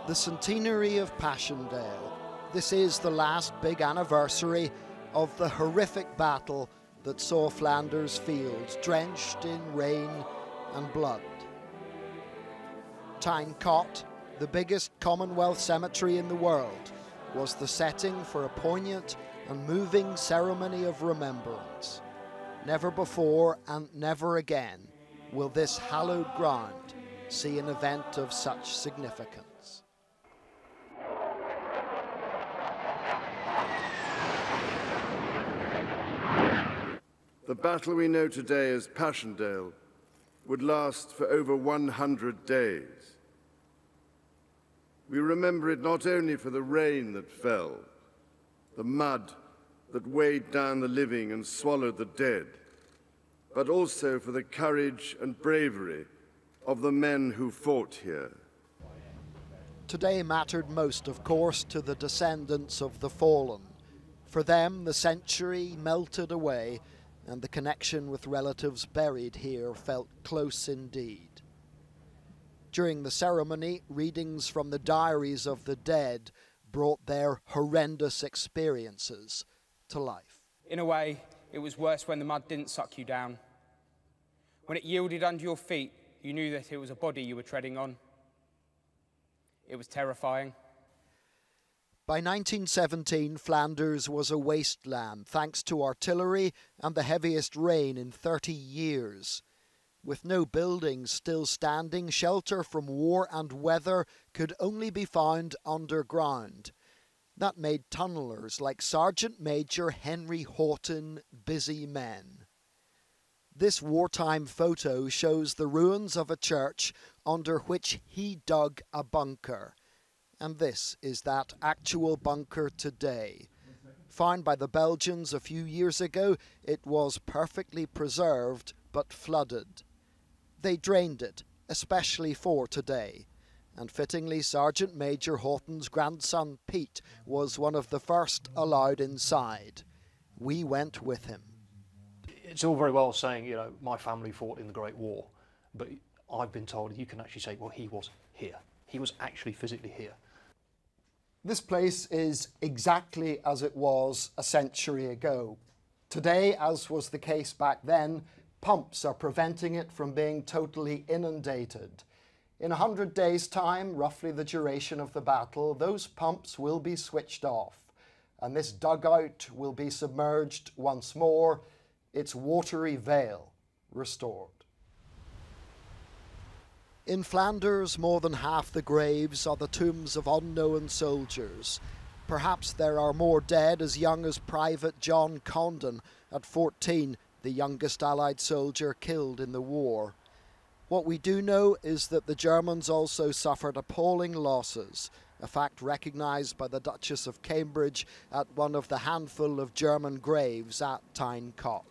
The centenary of Passchendaele. This is the last big anniversary of the horrific battle that saw Flanders fields drenched in rain and blood. Tyne Cot, the biggest Commonwealth cemetery in the world, was the setting for a poignant and moving ceremony of remembrance. Never before and never again will this hallowed ground see an event of such significance. The battle we know today as Passchendaele would last for over 100 days. We remember it not only for the rain that fell, the mud that weighed down the living and swallowed the dead, but also for the courage and bravery of the men who fought here. Today mattered most, of course, to the descendants of the fallen. For them, the century melted away, and the connection with relatives buried here felt close indeed. During the ceremony, readings from the diaries of the dead brought their horrendous experiences to life. In a way, it was worse when the mud didn't suck you down. When it yielded under your feet, you knew that it was a body you were treading on. It was terrifying. By 1917, Flanders was a wasteland, thanks to artillery and the heaviest rain in 30 years. With no buildings still standing, shelter from war and weather could only be found underground. That made tunnellers like Sergeant Major Henry Houghton busy men. This wartime photo shows the ruins of a church under which he dug a bunker. And this is that actual bunker today. Found by the Belgians a few years ago, it was perfectly preserved but flooded. They drained it, especially for today. And fittingly, Sergeant Major Houghton's grandson Pete was one of the first allowed inside. We went with him. It's all very well saying, you know, my family fought in the Great War, but I've been told you can actually say, well, he was here. He was actually physically here. This place is exactly as it was a century ago. Today, as was the case back then, pumps are preventing it from being totally inundated. In 100 days' time, roughly the duration of the battle, those pumps will be switched off, and this dugout will be submerged once more, its watery veil restored. In Flanders, more than half the graves are the tombs of unknown soldiers. Perhaps there are more dead as young as Private John Condon, at 14, the youngest Allied soldier killed in the war. What we do know is that the Germans also suffered appalling losses, a fact recognised by the Duchess of Cambridge at one of the handful of German graves at Tyne Cot.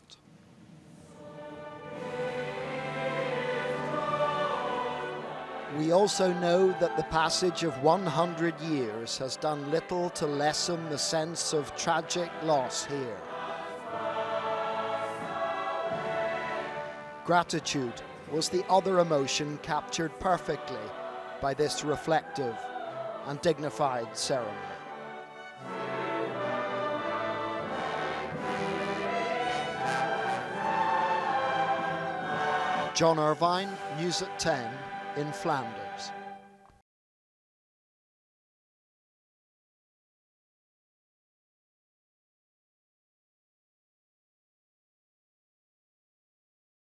We also know that the passage of 100 years has done little to lessen the sense of tragic loss here. Gratitude was the other emotion captured perfectly by this reflective and dignified ceremony. John Irvine, News at 10 in Flanders.